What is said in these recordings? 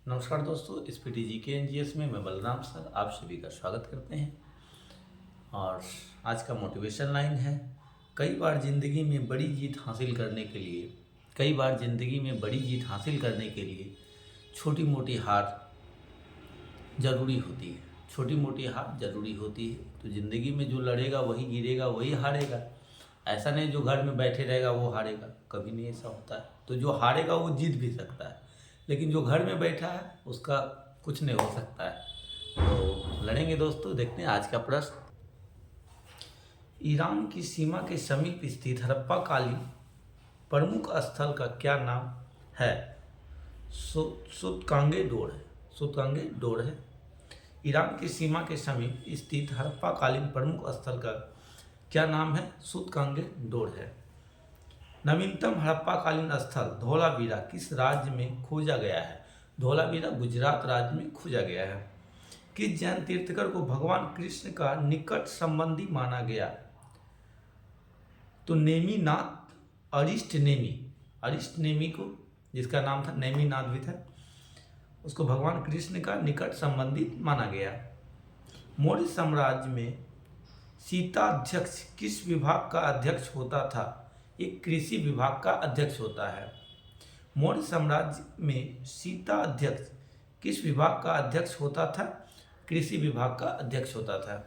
नमस्कार दोस्तों, इस पीटीजी के एनजीएस में मैं बलराम सर आप सभी का स्वागत करते हैं। और आज का मोटिवेशन लाइन है, कई बार ज़िंदगी में बड़ी जीत हासिल करने के लिए छोटी मोटी हार ज़रूरी होती है। तो ज़िंदगी में जो लड़ेगा वही गिरेगा, वही हारेगा। ऐसा नहीं जो घर में बैठे रहेगा वो हारेगा, कभी नहीं ऐसा होता है। तो जो हारेगा वो जीत भी सकता है, लेकिन जो घर में बैठा है उसका कुछ नहीं हो सकता है। तो लड़ेंगे दोस्तों। देखते हैं आज का प्रश्न। ईरान की सीमा के समीप स्थित हड़प्पा कालीन प्रमुख स्थल का क्या नाम है? सुतकांगे डोर है। ईरान की सीमा के समीप स्थित हड़प्पा कालीन प्रमुख स्थल का क्या नाम है? सुतकांगे डोर है। नवीनतम हड़प्पा कालीन स्थल धोलावीरा किस राज्य में खोजा गया है? धोलावीरा गुजरात राज्य में खोजा गया है। किस जैन तीर्थकर को भगवान कृष्ण का निकट संबंधी माना गया? तो नेमिनाथ अरिष्ट नेमी को, जिसका नाम था नेमिनाथ भी था, उसको भगवान कृष्ण का निकट संबंधी माना गया। मौर्य साम्राज्य में सीताध्यक्ष किस विभाग का अध्यक्ष होता था? एक कृषि विभाग का अध्यक्ष होता है। मौर्य साम्राज्य में सीताध्यक्ष किस विभाग का अध्यक्ष होता था? कृषि विभाग का अध्यक्ष होता था।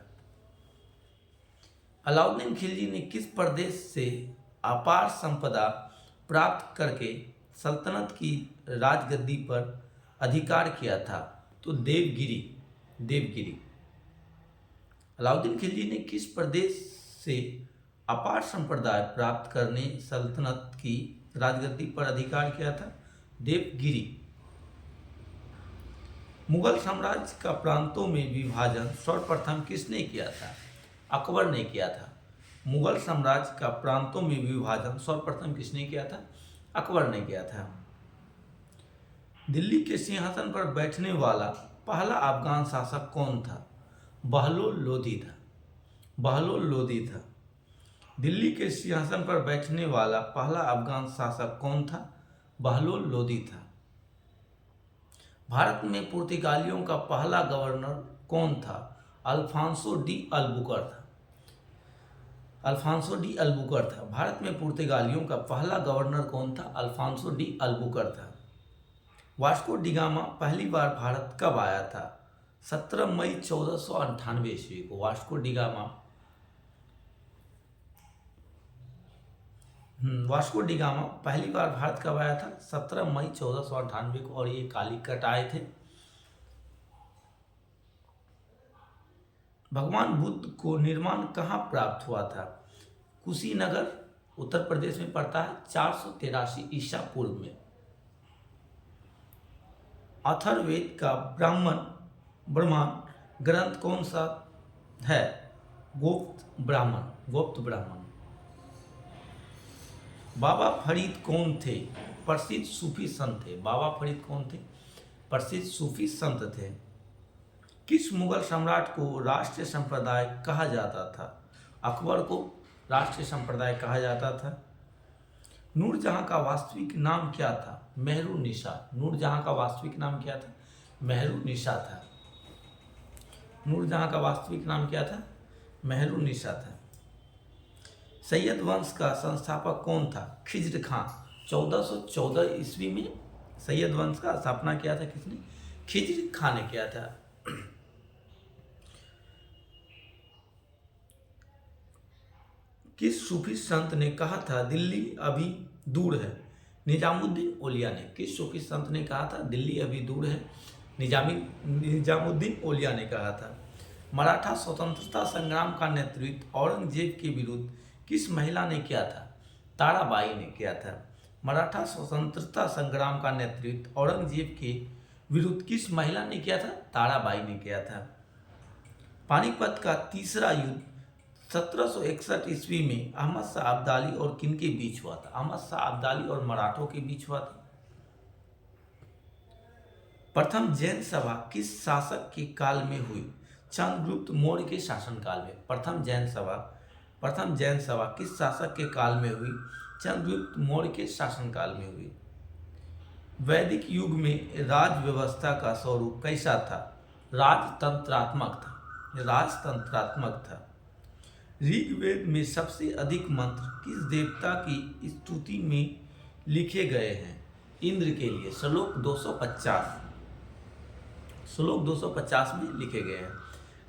अलाउद्दीन खिलजी ने किस प्रदेश से अपार संपदा प्राप्त करके सल्तनत की राजगद्दी पर अधिकार किया था? तो देवगिरी। अलाउद्दीन खिलजी ने किस प्रदेश से अपार संप्रदाय प्राप्त करने सल्तनत की राजगद्दी पर अधिकार किया था? देवगिरी। मुगल साम्राज्य का प्रांतों में विभाजन सर्वप्रथम किसने किया था? अकबर ने किया था। मुगल साम्राज्य का प्रांतों में विभाजन सर्वप्रथम किसने किया था? अकबर ने किया था। दिल्ली के सिंहासन पर बैठने वाला पहला अफगान शासक कौन था? बहलोल लोदी था। दिल्ली के सिंहासन पर बैठने वाला पहला अफगान शासक कौन था? बहलोल लोदी था। भारत में पुर्तगालियों का पहला गवर्नर कौन था? अल्फांसो डी अल्बुकर था। भारत में पुर्तगालियों का पहला गवर्नर कौन था? अल्फांसो डी अल्बुकर था। वास्को डी गामा पहली बार भारत कब आया था? 17 मई 1498 ईस्वी को वास्को डी गामा पहली बार भारत कब आया था? 17 मई 1498 को। और ये कालीकट आए थे। भगवान बुद्ध को निर्माण कहाँ प्राप्त हुआ था? कुशीनगर उत्तर प्रदेश में पड़ता है, 483 ईसा पूर्व में। अथर्ववेद का ब्राह्मण ग्रंथ कौन सा है? गुप्त ब्राह्मण। बाबा फरीद कौन थे? प्रसिद्ध सूफी संत थे। बाबा फरीद कौन थे? प्रसिद्ध सूफी संत थे। किस मुगल सम्राट को राष्ट्रीय संप्रदाय कहा जाता था? अकबर को राष्ट्रीय संप्रदाय कहा जाता था। नूरजहां का वास्तविक नाम क्या था? मेहरुन्निसा। नूरजहां का वास्तविक नाम क्या था? मेहरुन्निसा था। नूरजहां का वास्तविक नाम क्या था? मेहरुन्निसा था। सैयद वंश का संस्थापक कौन था? खिज्र खां। 1414 ईस्वी में सैयद वंश का स्थापना किया था किसने? खिज्र खां ने किया था। किस सूफी संत ने कहा था दिल्ली अभी दूर है? निजामुद्दीन औलिया ने। किस सूफी संत ने कहा था दिल्ली अभी दूर है? निजामुद्दीन औलिया ने कहा था। मराठा स्वतंत्रता संग्राम का नेतृत्व औरंगजेब के विरुद्ध किस महिला ने किया था? ताराबाई ने किया था। मराठा स्वतंत्रता संग्राम का नेतृत्व औरंगजेब के विरुद्ध किस महिला ने किया था? ताराबाई ने किया था। पानीपत का तीसरा युद्ध 1761 ईस्वी में अहमद शाह अब्दाली और किन के बीच हुआ था? अहमद शाह अब्दाली और मराठों के बीच हुआ था। प्रथम जैन सभा किस शासक के काल में हुई? चंद्रगुप्त मौर्य के शासनकाल में। प्रथम जैन सभा किस शासक के काल में हुई? चंद्रगुप्त मौर्य के शासनकाल में हुई। वैदिक युग में राज व्यवस्था का स्वरूप कैसा था? राजतंत्रात्मक था। राजतंत्रात्मक था। ऋग्वेद में सबसे अधिक मंत्र किस देवता की स्तुति में लिखे गए हैं? इंद्र के लिए। श्लोक 250 में लिखे गए हैं।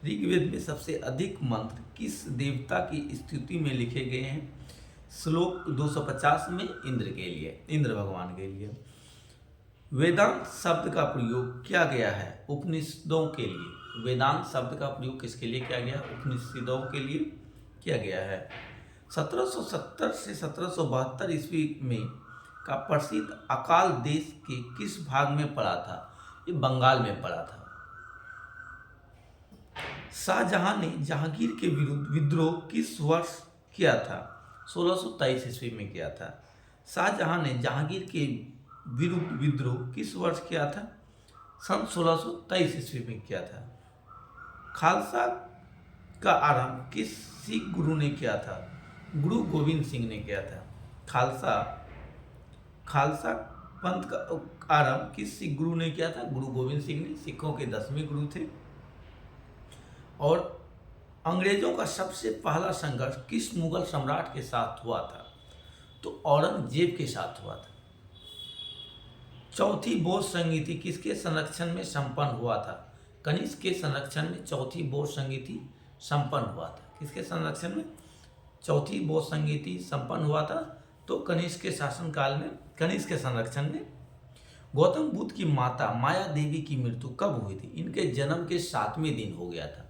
ऋग्वेद में सबसे अधिक मंत्र किस देवता की स्तुति में लिखे गए हैं? श्लोक 250 में इंद्र के लिए, इंद्र भगवान के लिए। वेदांत शब्द का प्रयोग किया गया है उपनिषदों के लिए। वेदांत शब्द का प्रयोग किसके लिए किया गया? उपनिषदों के लिए किया गया है। 1770 से 1772 ईस्वी में का प्रसिद्ध अकाल देश के किस भाग में पड़ा था? ये बंगाल में पड़ा था। शाहजहां ने जहांगीर के विरुद्ध विद्रोह किस वर्ष किया था? 1623 ईस्वी में किया था। शाहजहां ने जहांगीर के विरुद्ध विद्रोह किस वर्ष किया था? सन 1623 ईस्वी में किया था। खालसा का आरंभ किस सिख गुरु ने किया था? गुरु गोविंद सिंह ने किया था। खालसा पंथ का आरंभ किस सिख गुरु ने किया था? गुरु गोविंद सिंह ने। सिखों के 10वें गुरु थे। और अंग्रेजों का सबसे पहला संघर्ष किस मुगल सम्राट के साथ हुआ था? तो औरंगजेब के साथ हुआ था। चौथी बौद्ध संगीति किसके संरक्षण में संपन्न हुआ था? कनिष्क के संरक्षण में चौथी बौद्ध संगीति संपन्न हुआ था। किसके संरक्षण में चौथी बौद्ध संगीति संपन्न हुआ था? तो कनिष्क के शासनकाल में, कनिष्क के संरक्षण में। गौतम बुद्ध की माता माया देवी की मृत्यु कब हुई थी? इनके जन्म के 7वें दिन हो गया था।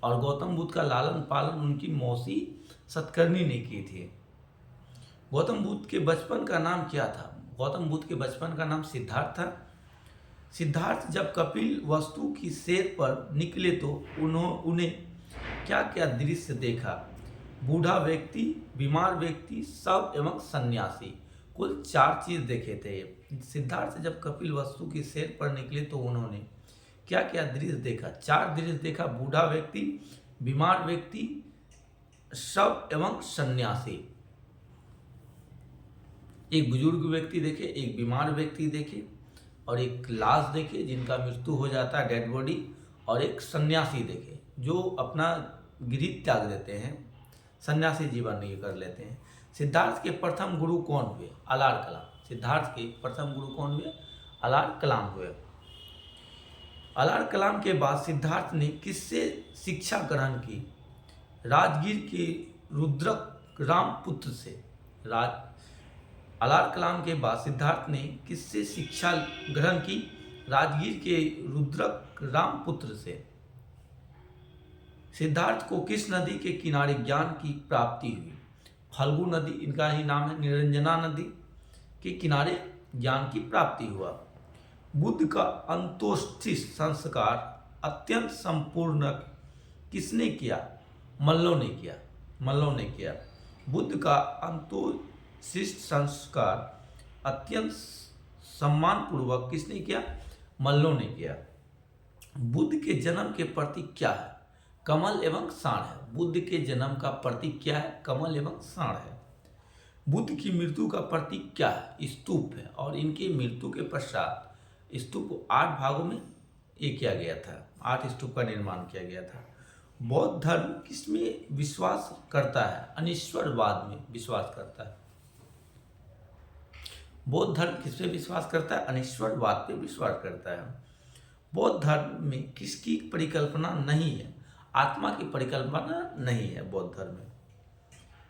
और गौतम बुद्ध का लालन पालन उनकी मौसी सतकर्णी ने की थी। गौतम बुद्ध के बचपन का नाम क्या था? गौतम बुद्ध के बचपन का नाम सिद्धार्थ था। सिद्धार्थ जब कपिल वस्तु की सैर पर निकले तो उन्हें क्या क्या दृश्य देखा? बूढ़ा व्यक्ति, बीमार व्यक्ति, शव एवं सन्यासी। कुल 4 चीज देखे थे। सिद्धार्थ जब कपिल वस्तु की सैर पर निकले तो उन्होंने क्या क्या दृश्य देखा? 4 दृश्य देखा। बूढ़ा व्यक्ति, बीमार व्यक्ति, शव एवं सन्यासी। एक बुजुर्ग व्यक्ति देखे, एक बीमार व्यक्ति देखे, और एक लाश देखे जिनका मृत्यु हो जाता है, डेड बॉडी, और एक सन्यासी देखे जो अपना गृह त्याग देते हैं, सन्यासी जीवन ये कर लेते हैं। सिद्धार्थ के प्रथम गुरु कौन हुए? अलार कलाम। सिद्धार्थ के प्रथम गुरु कौन हुए? अलार कलाम हुए। अलार कलाम के बाद सिद्धार्थ ने किससे शिक्षा ग्रहण की? राजगीर के रुद्रक रामपुत्र से। अलार कलाम के बाद सिद्धार्थ ने किससे शिक्षा ग्रहण की? राजगीर के रुद्रक रामपुत्र से। सिद्धार्थ को किस नदी के किनारे ज्ञान की प्राप्ति हुई? फल्गु नदी, इनका ही नाम है। निरंजना नदी के किनारे ज्ञान की प्राप्ति हुआ। बुद्ध का अंतोष्ठि संस्कार अत्यंत संपूर्ण किसने किया? मल्लों ने किया। मल्लों ने किया। बुद्ध का अंतोशिष्ट संस्कार अत्यंत सम्मानपूर्वक किसने किया? मल्लों ने किया। बुद्ध के जन्म के प्रतीक क्या है? कमल एवं साण है। बुद्ध के जन्म का प्रतीक क्या है? कमल एवं साण है। बुद्ध की मृत्यु का प्रतीक क्या है? स्तूप है। और इनकी मृत्यु के पश्चात स्तूप को 8 भागों में ये किया गया था। 8 स्तूप का निर्माण किया गया था। बौद्ध धर्म किसमें विश्वास करता है? अनिश्वरवाद में विश्वास करता है। बौद्ध धर्म किस पे विश्वास करता है? अनिश्वरवाद पे विश्वास करता है। बौद्ध धर्म में किसकी परिकल्पना नहीं है? आत्मा की परिकल्पना नहीं है बौद्ध धर्म में।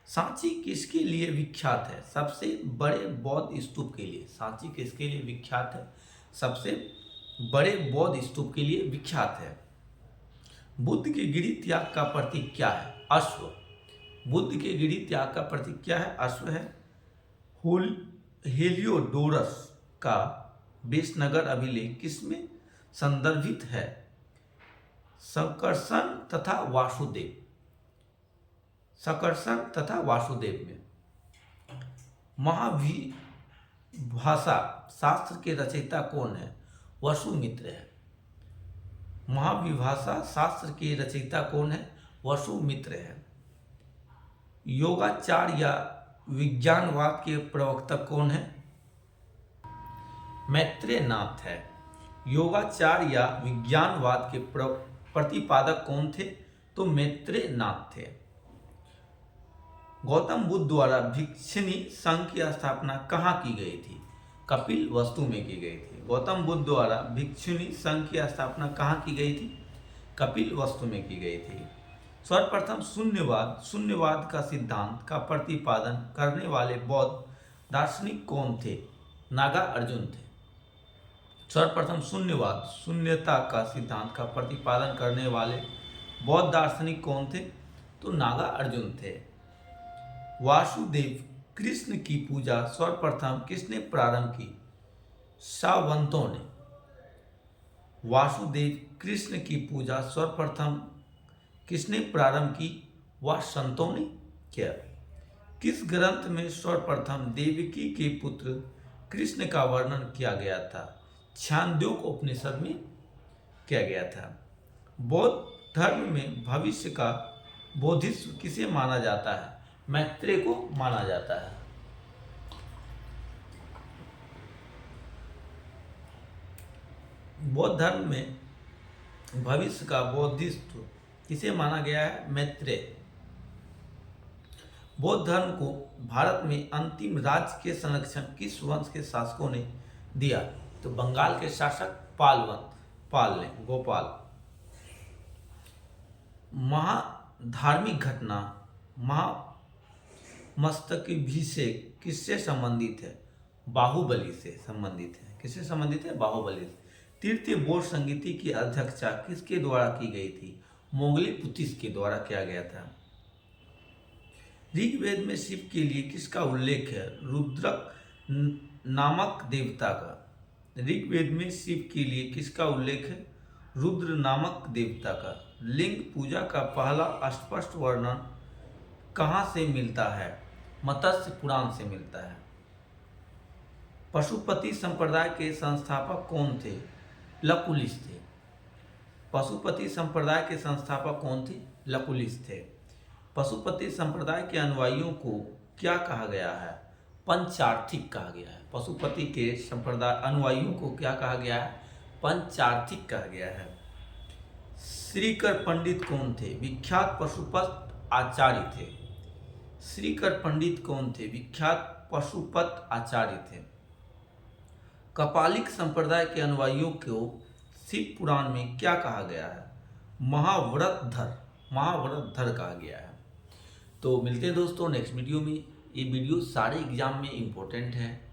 सांची किसके लिए विख्यात है? सबसे बड़े बौद्ध स्तूप के लिए। सांची किसके लिए विख्यात है? सबसे बड़े बौद्ध स्तूप के लिए विख्यात है। बुद्ध के गिरि त्याग का प्रतीक क्या है? अश्व। बुद्ध के गिरि त्याग का प्रतीक क्या है? अश्व है। हेलियोडोरस का विषनगर अभिलेख किसमें संदर्भित है? सकर्षण तथा वासुदेव। सकर्षण तथा वासुदेव में। महाविभाषा शास्त्र के रचयिता कौन है? वसुमित्र है। महाविभाषा शास्त्र के रचयिता कौन है? वसुमित्र है। योगाचार या विज्ञानवाद के प्रवक्ता कौन है? मैत्रेय नाथ है। योगाचार या विज्ञानवाद के प्रतिपादक कौन थे? तो मैत्रेय नाथ थे। गौतम बुद्ध द्वारा भिक्षुणी संघ की स्थापना कहाँ की गई थी? कपिलवस्तु में की गई थी। गौतम बुद्ध द्वारा भिक्षुणी संघ की स्थापना कहाँ की गई थी? कपिलवस्तु में की गई थी। सर्वप्रथम शून्यवाद का सिद्धांत का प्रतिपादन करने वाले बौद्ध दार्शनिक कौन थे? नागार्जुन थे। सर्वप्रथम शून्यता का सिद्धांत का प्रतिपादन करने वाले बौद्ध दार्शनिक कौन थे? तो नागार्जुन थे। वासुदेव कृष्ण की पूजा सर्वप्रथम किसने प्रारंभ की? सावंतों ने। वासुदेव कृष्ण की पूजा सर्वप्रथम किसने प्रारंभ की? वह संतों ने किया। किस ग्रंथ में सर्वप्रथम देवकी के पुत्र कृष्ण का वर्णन किया गया था? छांदोग्य उपनिषद में किया गया था। बौद्ध धर्म में भविष्य का बोधिसत्व किसे माना जाता है? मैत्रेय को माना जाता है। बौद्ध धर्म में भविष्य का बोधिसत्व किसे माना गया है? मैत्रेय। बौद्ध धर्म को भारत में अंतिम राज्य के संरक्षण किस वंश के शासकों ने दिया? तो बंगाल के शासक पाल ने, गोपाल। महाधार्मिक घटना महामस्तकाभिषेक किससे संबंधित है? बाहुबली से संबंधित है। किससे संबंधित है? बाहुबली से। तृतीय बोर्ड समिति की अध्यक्षता किसके द्वारा की गई थी? मोंगलीपुतिस के द्वारा किया गया था। ऋग्वेद में शिव के लिए किसका उल्लेख है? रुद्रक नामक देवता का। ऋग्वेद में शिव के लिए किसका उल्लेख है? रुद्र नामक देवता का। लिंग पूजा का पहला स्पष्ट वर्णन कहाँ से मिलता है? मत्स्य पुराण से मिलता है। पशुपति संप्रदाय के संस्थापक कौन थे? लकुलिश थे। पशुपति संप्रदाय के संस्थापक कौन थे? लकुलिश थे। पशुपति संप्रदाय के अनुयायियों को क्या कहा गया है? पंचार्थिक कहा गया है। पशुपति के संप्रदाय अनुयायियों को क्या कहा गया है? पंचार्थिक कहा गया है। श्रीकर पंडित कौन थे? विख्यात पशुपत आचार्य थे। श्रीकर पंडित कौन थे? विख्यात पशुपत आचार्य थे। कपालिक संप्रदाय के अनुयायियों को शिव पुराण में क्या कहा गया है? महाव्रतधर कहा गया है। तो मिलते हैं दोस्तों नेक्स्ट वीडियो में। ये वीडियो सारे एग्जाम में इम्पोर्टेंट है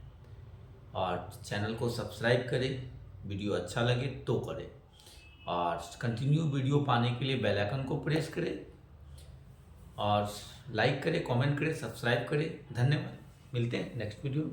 और चैनल को सब्सक्राइब करें। वीडियो अच्छा लगे तो करें और कंटिन्यू वीडियो पाने के लिए बेल आइकन को प्रेस करें और लाइक करें, कमेंट करें, सब्सक्राइब करें। धन्यवाद। मिलते हैं नेक्स्ट वीडियो में।